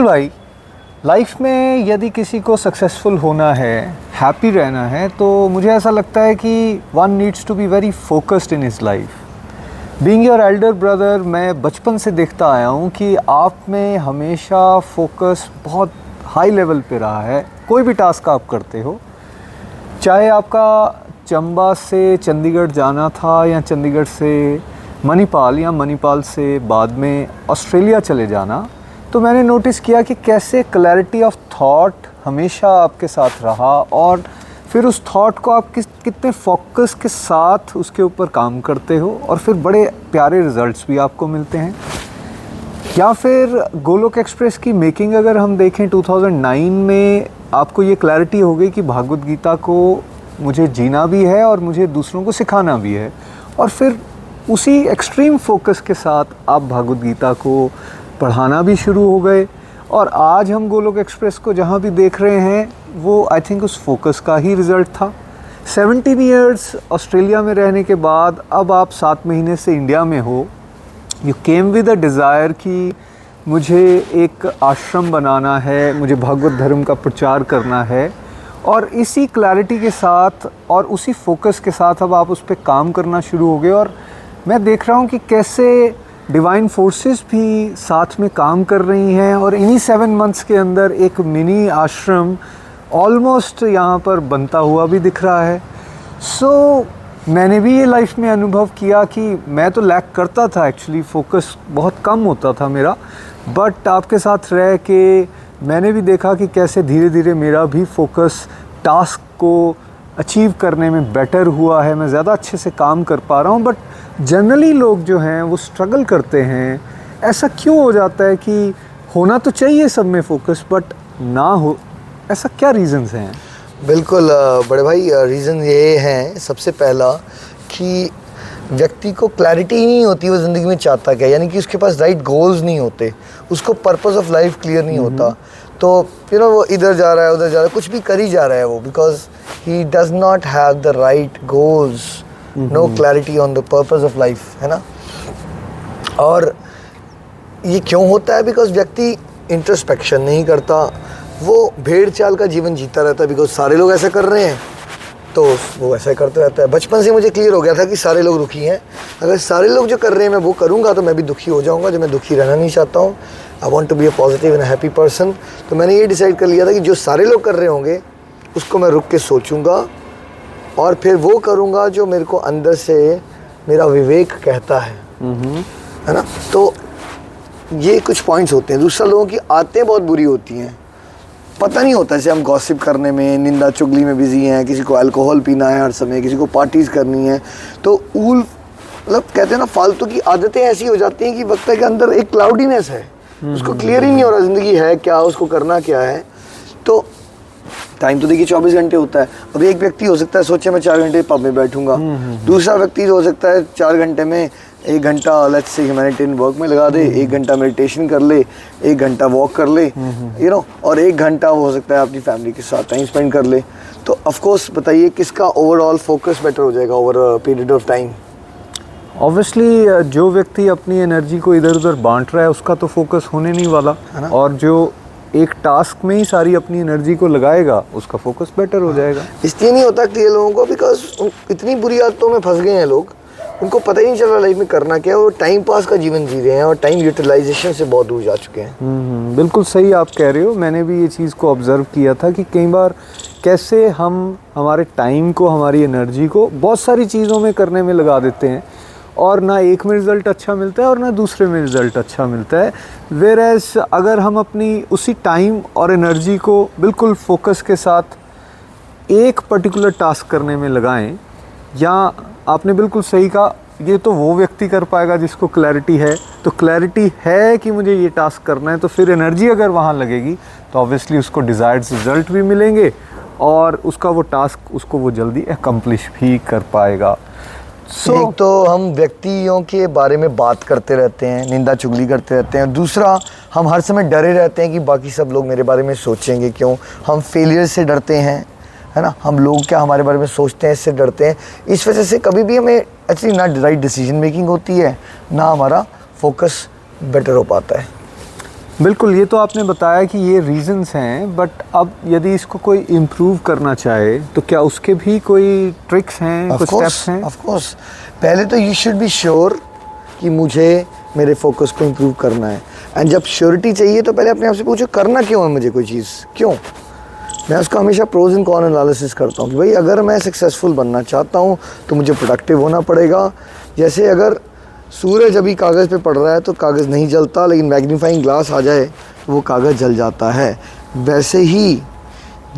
भाई, लाइफ में यदि किसी को सक्सेसफुल होना है, हैप्पी रहना है, तो मुझे ऐसा लगता है कि one needs to be very focused in his life. Being your elder brother, मैं बचपन से देखता आया हूँ कि आप में हमेशा फोकस बहुत हाई लेवल पे रहा है। कोई भी टास्क आप करते हो, चाहे आपका चंबा से चंडीगढ़ जाना था या चंडीगढ़ से मणिपाल या मणिपाल से बाद में ऑस्ट्रेलिया चले जाना, तो मैंने नोटिस किया कि कैसे क्लैरिटी ऑफ थॉट हमेशा आपके साथ रहा और फिर उस थॉट को आप कितने फोकस के साथ उसके ऊपर काम करते हो और फिर बड़े प्यारे रिजल्ट्स भी आपको मिलते हैं। या फिर गोलोक एक्सप्रेस की मेकिंग अगर हम देखें 2009 में, आपको ये क्लैरिटी हो गई कि भागवत गीता को मुझे जीना भी है और मुझे दूसरों को सिखाना भी है, और फिर उसी एक्सट्रीम फोकस के साथ आप भागवत गीता को पढ़ाना भी शुरू हो गए। और आज हम गोलोक एक्सप्रेस को जहाँ भी देख रहे हैं, वो आई थिंक उस फोकस का ही रिज़ल्ट था। 17 ईयर्स ऑस्ट्रेलिया में रहने के बाद अब आप 7 महीने से इंडिया में हो। You came with a desire कि मुझे एक आश्रम बनाना है, मुझे भगवत धर्म का प्रचार करना है, और इसी क्लैरिटी के साथ और उसी फोकस के साथ अब आप उस पर काम करना शुरू हो गए। और मैं देख रहा हूँ कि कैसे डिवाइन फोर्सेस भी साथ में काम कर रही हैं, और इन्हीं 7 मंथ्स के अंदर एक मिनी आश्रम ऑलमोस्ट यहाँ पर बनता हुआ भी दिख रहा है। सो मैंने भी ये लाइफ में अनुभव किया कि मैं तो लैक करता था, एक्चुअली फोकस बहुत कम होता था मेरा, बट आपके साथ रह के मैंने भी देखा कि कैसे धीरे धीरे मेरा भी फोकस टास्क को अचीव करने में बेटर हुआ है। मैं ज़्यादा अच्छे से काम कर पा रहा हूँ। बट जनरली लोग जो हैं वो स्ट्रगल करते हैं। ऐसा क्यों हो जाता है कि होना तो चाहिए सब में फोकस, बट ना हो? ऐसा क्या रीज़न्स हैं? बिल्कुल बड़े भाई, रीज़न ये हैं सबसे पहला कि व्यक्ति को क्लैरिटी ही नहीं होती वो ज़िंदगी में चाहता क्या, यानी कि उसके पास राइट गोल्स नहीं होते, उसको पर्पस ऑफ लाइफ क्लियर नहीं होता। तो वो इधर जा रहा है उधर जा रहा है, कुछ भी कर ही जा रहा है वो, because he does not have the right goals, no clarity on the purpose of life, है ना। और ये क्यों होता है? बिकॉज व्यक्ति इंट्रोस्पेक्शन नहीं करता, वो भेड़ चाल का जीवन जीता रहता है। बिकॉज सारे लोग ऐसा कर रहे हैं तो वो ऐसा ही करते रहता है। बचपन से मुझे क्लियर हो गया था कि सारे लोग दुखी हैं, अगर सारे लोग जो कर रहे हैं मैं वो करूँगा तो मैं भी दुखी हो जाऊँगा, जो मैं दुखी रहना नहीं चाहता हूँ। I want to be a positive and happy person. तो मैंने ये डिसाइड कर लिया था कि जो सारे लोग कर रहे होंगे उसको मैं रुक के सोचूंगा और फिर वो करूँगा जो मेरे को अंदर से मेरा विवेक कहता है ना। तो ये कुछ पॉइंट्स होते हैं। दूसरा, लोगों की आदतें बहुत बुरी होती हैं, पता नहीं होता। जैसे हम गॉसिप करने में, निंदा चुगली में बिजी हैं, किसी को अल्कोहल पीना है हर समय, किसी को पार्टीज़ करनी है, तो मतलब कहते हैं ना, फालतू की आदतें ऐसी हो जाती हैं कि वक्त के अंदर एक क्लाउडीनेस है, उसको क्लियर ही नहीं हो रहा ज़िंदगी है क्या, उसको करना क्या है। तो टाइम तो देखिए 24 घंटे होता है। अब एक व्यक्ति हो सकता है सोचे मैं 4 घंटे पब में बैठूंगा, दूसरा व्यक्ति हो सकता है 4 घंटे में 1 घंटा लेट्स से ह्यूमैनिटेरियन वर्क में लगा दे, 1 घंटा मेडिटेशन कर ले, 1 घंटा वॉक कर ले, और 1 घंटा हो सकता है अपनी फैमिली के साथ टाइम स्पेंड कर ले। तो ऑफ कोर्स बताइए किसका ओवरऑल फोकस बेटर हो जाएगा over a period of time? Obviously जो व्यक्ति अपनी एनर्जी को इधर उधर बांट रहा है उसका तो फोकस होने नहीं वाला, और जो एक टास्क में ही सारी अपनी एनर्जी को लगाएगा उसका फोकस बेटर हो जाएगा। इसलिए नहीं होता क्लियर लोगों को, बिकॉज इतनी बुरी आदतों में फंस गए हैं लोग, उनको पता ही नहीं चल रहा लाइफ में करना क्या है। वो टाइम पास का जीवन जी रहे हैं और टाइम यूटिलाइजेशन से बहुत दूर जा चुके हैं। बिल्कुल सही आप कह रहे हो। मैंने भी ये चीज़ को ऑब्ज़र्व किया था कि कई बार कैसे हम हमारे टाइम को, हमारी एनर्जी को बहुत सारी चीज़ों में करने में लगा देते हैं, और ना एक में रिज़ल्ट अच्छा मिलता है और ना दूसरे में रिज़ल्ट अच्छा मिलता है। वेयर एज अगर हम अपनी उसी टाइम और एनर्जी को बिल्कुल फोकस के साथ एक पर्टिकुलर टास्क करने में लगाएं, या आपने बिल्कुल सही कहा, ये तो वो व्यक्ति कर पाएगा जिसको क्लैरिटी है। तो क्लैरिटी है कि मुझे ये टास्क करना है, तो फिर एनर्जी अगर वहाँ लगेगी तो ऑब्वियसली उसको डिज़ायर्ड रिज़ल्ट भी मिलेंगे और उसका वो टास्क उसको वो जल्दी अकम्प्लिश भी कर पाएगा। एक तो हम व्यक्तियों के बारे में बात करते रहते हैं, निंदा चुगली करते रहते हैं। दूसरा, हम हर समय डरे रहते हैं कि बाकी सब लोग मेरे बारे में सोचेंगे क्यों। हम फेलियर से डरते हैं, है ना। हम लोग क्या हमारे बारे में सोचते हैं इससे डरते हैं। इस वजह से कभी भी हमें एक्चुअली ना राइट डिसीजन मेकिंग होती है, ना हमारा फोकस बेटर हो पाता है। बिल्कुल, ये तो आपने बताया कि ये रीजंस हैं, बट अब यदि इसको कोई इम्प्रूव करना चाहे तो क्या उसके भी कोई ट्रिक्स हैं, कुछ स्टेप्स हैं? ऑफ कोर्स, पहले तो यू शुड बी श्योर कि मुझे मेरे फोकस को इम्प्रूव करना है। एंड जब श्योरिटी चाहिए तो पहले अपने आप से पूछो करना क्यों है मुझे कोई चीज़, क्यों। मैं उसका हमेशा प्रोज एंड कॉन एनालिसिस करता हूँ कि भाई अगर मैं सक्सेसफुल बनना चाहता हूँ तो मुझे प्रोडक्टिव होना पड़ेगा। जैसे अगर सूरज अभी कागज़ पे पड़ रहा है तो कागज़ नहीं जलता, लेकिन मैग्नीफाइंग ग्लास आ जाए तो वो कागज़ जल जाता है। वैसे ही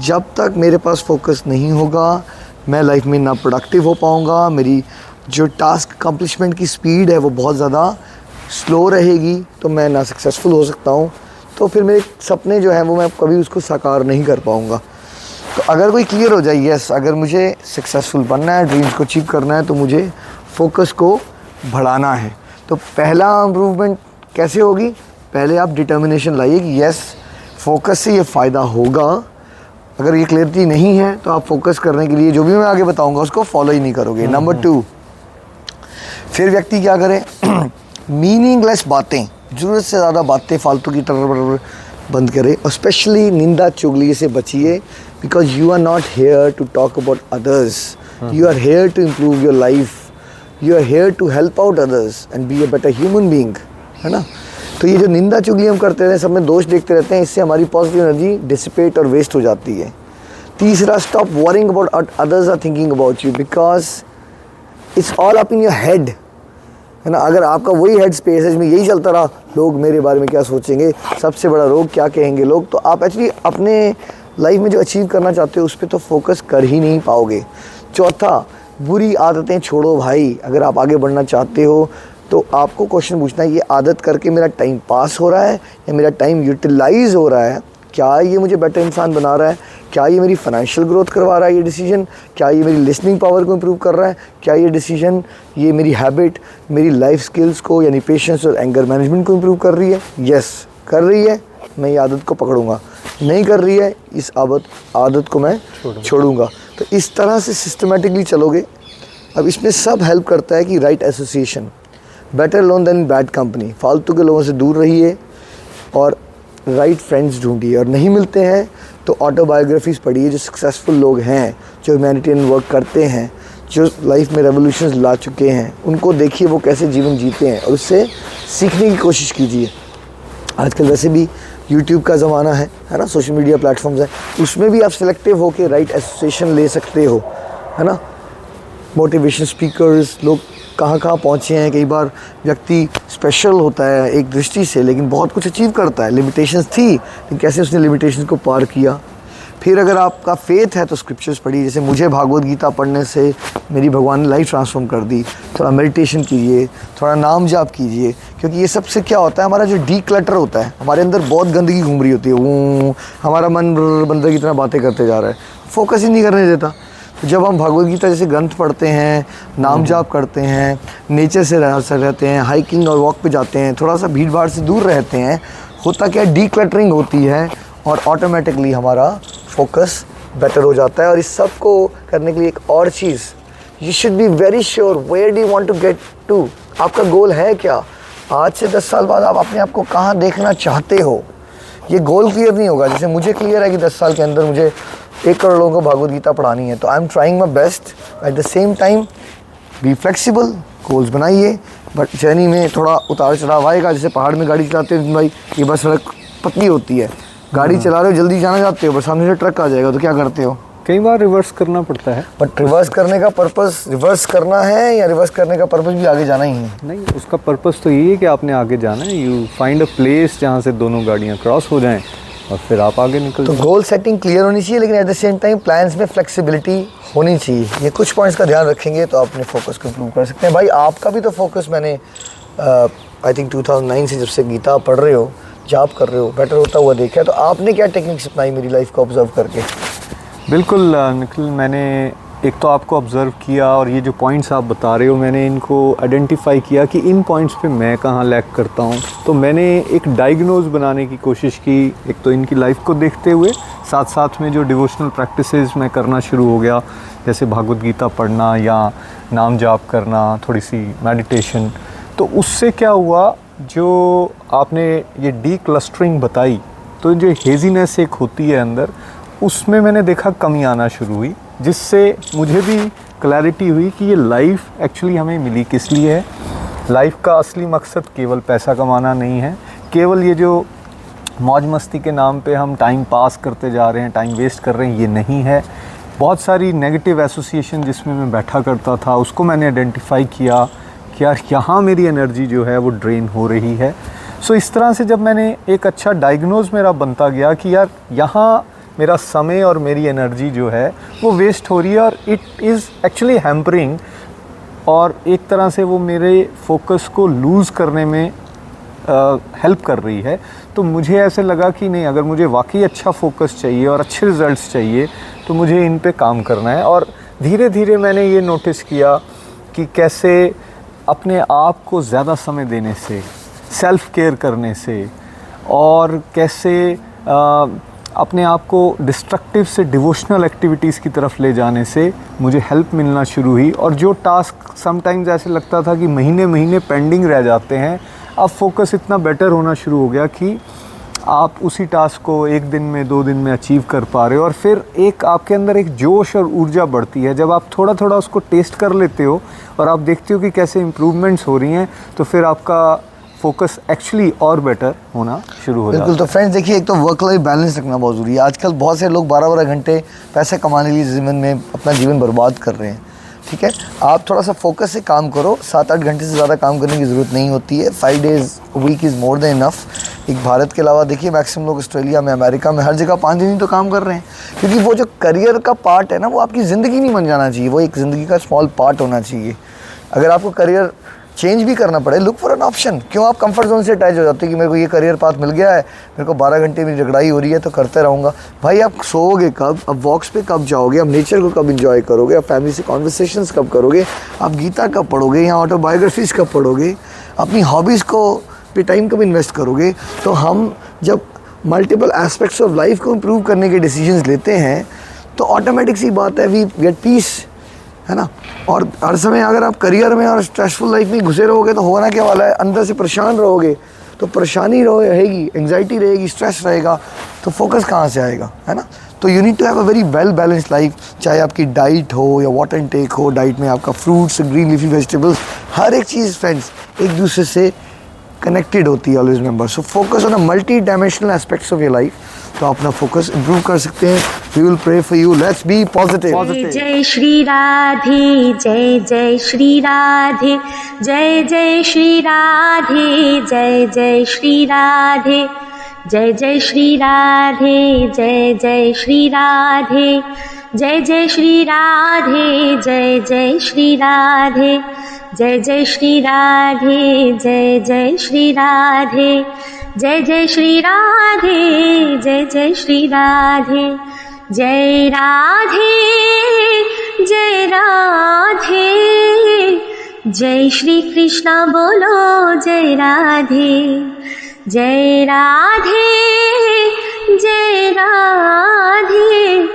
जब तक मेरे पास फोकस नहीं होगा मैं लाइफ में ना प्रोडक्टिव हो पाऊँगा, मेरी जो टास्क अकम्पलिशमेंट की स्पीड है वो बहुत ज़्यादा स्लो रहेगी, तो मैं ना सक्सेसफुल हो सकता हूँ। तो फिर मेरे सपने जो हैं वो मैं कभी उसको साकार नहीं कर पाऊँगा। तो अगर कोई क्लियर हो जाए, यस अगर मुझे सक्सेसफुल बनना है, ड्रीम्स को अचीव करना है, तो मुझे फोकस को बढ़ाना है। तो पहला इम्प्रूवमेंट कैसे होगी, पहले आप डिटर्मिनेशन लाइए कि यस फोकस से ये फ़ायदा होगा। अगर ये क्लियरिटी नहीं है तो आप फोकस करने के लिए जो भी मैं आगे बताऊंगा उसको फॉलो ही नहीं करोगे। नंबर 2, फिर व्यक्ति क्या करे, मीनिंगलेस बातें, ज़रूरत से ज़्यादा बातें फालतू की तरह बंद करे, और स्पेशली निंदा चुगली से बचिए। Because you are not here to talk about others, you are here to improve your life, you are here to help out others and be a better human being, है ना। तो ये जो निंदा चुगली हम करते रहते हैं, सब में दोष देखते रहते हैं, इससे हमारी पॉजिटिव एनर्जी डिसिपेट और वेस्ट हो जाती है। तीसरा, stop worrying about others are thinking about you, because it's all up in your head, है ना। अगर आपका वही हेड स्पेस है, इसमें यही चलता रहा, लोग मेरे बारे में क्या सोचेंगे, सबसे बड़ा रोग क्या कहेंगे लोग, तो आप एक्चुअली अपने लाइफ में जो अचीव करना चाहते हो उस पर तो फोकस कर ही नहीं पाओगे। चौथा, बुरी आदतें छोड़ो भाई। अगर आप आगे बढ़ना चाहते हो तो आपको क्वेश्चन पूछना है, ये आदत करके मेरा टाइम पास हो रहा है या मेरा टाइम यूटिलाइज हो रहा है, क्या ये मुझे बेटर इंसान बना रहा है, क्या ये मेरी फाइनेंशियल ग्रोथ करवा रहा है ये डिसीजन, क्या ये मेरी लिसनिंग पावर को इम्प्रूव कर रहा है, क्या ये डिसीजन, ये मेरी हैबिट मेरी लाइफ स्किल्स को यानी पेशेंस और एंगर मैनेजमेंट को इम्प्रूव कर रही है। यस कर रही है, मैं ये आदत को पकड़ूंगा, नहीं कर रही है, इस आदत को मैं छोड़ूंगा। तो इस तरह से सिस्टमेटिकली चलोगे। अब इसमें सब हेल्प करता है कि right association, better alone than bad company, फालतू के लोगों से दूर रहिए और राइट फ्रेंड्स ढूंढिए, और नहीं मिलते हैं तो ऑटोबायोग्राफीज़ पढ़िए जो सक्सेसफुल लोग हैं, जो ह्यूमैनिटेरियन वर्क करते हैं, जो लाइफ में रेवोल्यूशंस ला चुके हैं, उनको देखिए वो कैसे जीवन जीते हैं और उससे सीखने की कोशिश कीजिए। आजकल वैसे भी यूट्यूब का ज़माना है ना, सोशल मीडिया प्लेटफॉर्म्स हैं, उसमें भी आप सिलेक्टिव होकर राइट एसोसिएशन ले सकते हो, है ना। मोटिवेशन स्पीकर्स लोग कहाँ पहुँचे हैं। कई बार व्यक्ति स्पेशल होता है एक दृष्टि से, लेकिन बहुत कुछ अचीव करता है, लिमिटेशंस थी लेकिन कैसे उसने लिमिटेशंस को पार किया। फिर अगर आपका फेथ है तो स्क्रिप्चर्स पढ़िए, जैसे मुझे भागवत गीता पढ़ने से मेरी भगवान ने लाइफ ट्रांसफॉर्म कर दी। थोड़ा मेडिटेशन कीजिए, थोड़ा नाम जाप कीजिए, क्योंकि ये सबसे क्या होता है, हमारा जो डी क्लटर होता है, हमारे अंदर बहुत गंदगी घूम रही होती है, वो हमारा मन बंदर की तरह बातें करते जा रहा है, फोकस ही नहीं करने देता। तो जब हम भगवद गीता जैसे ग्रंथ पढ़ते हैं, नाम जाप करते हैं, नेचर से रहते हैं, हाइकिंग और वॉक पे जाते हैं, थोड़ा सा भीड़ भाड़ से दूर रहते हैं, होता क्या डी क्लटरिंग होती है और ऑटोमेटिकली हमारा फोकस बेटर हो जाता है। और इस सब को करने के लिए एक और चीज़, you should be very sure where do you want to get to. आपका गोल है क्या, आज से 10 साल बाद आप अपने आप को कहाँ देखना चाहते हो। ये गोल क्लियर नहीं होगा, जैसे मुझे क्लियर है कि 10 साल के अंदर मुझे 1 करोड़ लोगों को भागवत गीता पढ़ानी है, तो I am trying my best. At the same time be flexible, goals बनाइए, बट जर्नी में थोड़ा उतार चढ़ाव आएगा। जैसे पहाड़ में गाड़ी चलाते हैं भाई, ये बस सड़क पतली होती है, गाड़ी चला रहे हो, जल्दी जाना चाहते हो, बस सामने से ट्रक आ जाएगा तो क्या करते हो, कई बार रिवर्स करना पड़ता है। बट रिवर्स करने का पर्पस रिवर्स करना है या रिवर्स करने का पर्पस भी आगे जाना ही है? नहीं, उसका पर्पस तो यही है कि आपने आगे जाना है। यू फाइंड अ प्लेस जहाँ से दोनों गाड़ियाँ क्रॉस हो जाएं और फिर आप आगे निकल तो गोल सेटिंग क्लियर होनी चाहिए, लेकिन at the same time plans में फ्लेक्सिबिलिटी होनी चाहिए। ये कुछ पॉइंट्स का ध्यान रखेंगे तो अपने फोकस को इम्प्रूव कर सकते हैं। भाई आपका भी तो फोकस मैंने आई थिंक 2009 से जब से गीता पढ़ रहे हो, जाप कर रहे हो, बेटर होता हुआ देखा है, तो आपने क्या टेक्निक्स अपनाई मेरी लाइफ को ऑब्जर्व करके? बिल्कुल निखिल, मैंने एक तो आपको ऑब्ज़र्व किया और ये जो पॉइंट्स आप बता रहे हो मैंने इनको आइडेंटिफाई किया कि इन पॉइंट्स पे मैं कहाँ लैक करता हूँ। तो मैंने एक डायग्नोज बनाने की कोशिश की, एक तो इनकी लाइफ को देखते हुए, साथ साथ में जो डिवोशनल प्रैक्टिसेस मैं करना शुरू हो गया, जैसे भागवत गीता पढ़ना या नाम जाप करना, थोड़ी सी मेडिटेशन। तो उससे क्या हुआ, जो आपने ये डी क्लस्टरिंग बताई, तो जो हेजीनेस एक होती है अंदर, उसमें मैंने देखा कमी आना शुरू हुई, जिससे मुझे भी क्लैरिटी हुई कि ये लाइफ एक्चुअली हमें मिली किस लिए है। लाइफ का असली मकसद केवल पैसा कमाना नहीं है, केवल ये जो मौज मस्ती के नाम पे हम टाइम पास करते जा रहे हैं, टाइम वेस्ट कर रहे हैं, ये नहीं है। बहुत सारी नेगेटिव एसोसिएशन जिसमें मैं बैठा करता था, उसको मैंने आइडेंटिफाई किया कि यार यहाँ मेरी एनर्जी जो है वो ड्रेन हो रही है। सो इस तरह से जब मैंने एक अच्छा डायग्नोज मेरा बनता गया कि यार यहाँ मेरा समय और मेरी एनर्जी जो है वो वेस्ट हो रही है और इट इज़ एक्चुअली हैम्परिंग, और एक तरह से वो मेरे फोकस को लूज़ करने में हेल्प कर रही है। तो मुझे ऐसे लगा कि नहीं, अगर मुझे वाकई अच्छा फोकस चाहिए और अच्छे रिज़ल्ट्स चाहिए तो मुझे इन पे काम करना है। और धीरे धीरे मैंने ये नोटिस किया कि कैसे अपने आप को ज़्यादा समय देने से, सेल्फ़ केयर करने से, और कैसे अपने आप को डिस्ट्रक्टिव से डिवोशनल एक्टिविटीज़ की तरफ ले जाने से मुझे हेल्प मिलना शुरू हुई। और जो टास्क समटाइम्स ऐसे लगता था कि महीने महीने पेंडिंग रह जाते हैं, अब फोकस इतना बेटर होना शुरू हो गया कि आप उसी टास्क को 1 दिन में 2 दिन में अचीव कर पा रहे हो। और फिर एक आपके अंदर एक जोश और ऊर्जा बढ़ती है। जब आप थोड़ा थोड़ा उसको टेस्ट कर लेते हो और आप देखते हो कि कैसे इम्प्रूवमेंट्स हो रही हैं, तो फिर आपका फोकस एक्चुअली और बेटर होना शुरू हो जाता है। बिल्कुल। तो फ्रेंड्स देखिए, एक तो वर्क लाइफ बैलेंस रखना बहुत ज़रूरी है। आजकल बहुत से लोग 12-12 घंटे पैसे कमाने के लिए जीवन में अपना जीवन बर्बाद कर रहे हैं। ठीक है, आप थोड़ा सा फोकस से काम करो। 7-8 घंटे से ज़्यादा काम करने की ज़रूरत नहीं होती है। 5 days week is more than enough. एक भारत के अलावा देखिए मैक्सिमम लोग ऑस्ट्रेलिया में, अमेरिका में, हर जगह 5 दिन ही तो काम कर रहे हैं। क्योंकि वो जो करियर का पार्ट है ना, वो आपकी ज़िंदगी नहीं बन जाना चाहिए, वो एक ज़िंदगी का स्मॉल पार्ट होना चाहिए। अगर आपको करियर चेंज भी करना पड़े, लुक फॉर एन ऑप्शन। क्यों आप कंफर्ट जोन से अटैच हो जाते हैं कि मेरे को ये करियर पाथ मिल गया है, मेरे को 12 घंटे में झगड़ाई हो रही है तो करते रहूँगा। भाई आप सोओगे कब, अब वॉक्स पे कब जाओगे, आप नेचर को कब इंजॉय करोगे, आप फैमिली से कॉन्वर्सेशंस कब करोगे, आप गीता कब पढ़ोगे या ऑटोबायोग्राफीज़ कब पढ़ोगे, अपनी हॉबीज़ को पे टाइम कब इन्वेस्ट करोगे। तो हम जब मल्टीपल एस्पेक्ट्स ऑफ लाइफ को इम्प्रूव करने के डिसीजंस लेते हैं तो ऑटोमेटिक सी बात है, वी गेट पीस, है ना। और हर समय अगर आप करियर में और स्ट्रेसफुल लाइफ में घुसे रहोगे तो होना क्या वाला है, अंदर से परेशान रहोगे तो परेशानी रहेगी, एंग्जाइटी रहेगी, स्ट्रेस रहेगा, तो फोकस कहाँ से आएगा, है ना। तो you need to have a very well balanced life. चाहे आपकी डाइट हो या वाटर इनटेक हो, डाइट में आपका फ्रूट्स, ग्रीन लीफी वेजिटेबल्स, हर एक चीज़ फ्रेंड्स एक दूसरे से कनेक्टेड होती है। Always remember, so focus on a multi dimensional aspects of your life, तो अपना फोकस इंप्रूव कर सकते हैं। We will pray for you, let's be positive. जय श्री राधे, जय जय श्री राधे, जय जय श्री राधे, जय जय श्री राधे, जय जय श्री राधे, जय जय श्री राधे, जय जय श्री राधे, जय जय श्री राधे, जय जय श्री राधे, जय जय श्री राधे, जय जय श्री राधे, जय जय श्री राधे, जय राधे, जय राधे, जय श्री कृष्णा बोलो जय राधे, जय राधे, जय राधे।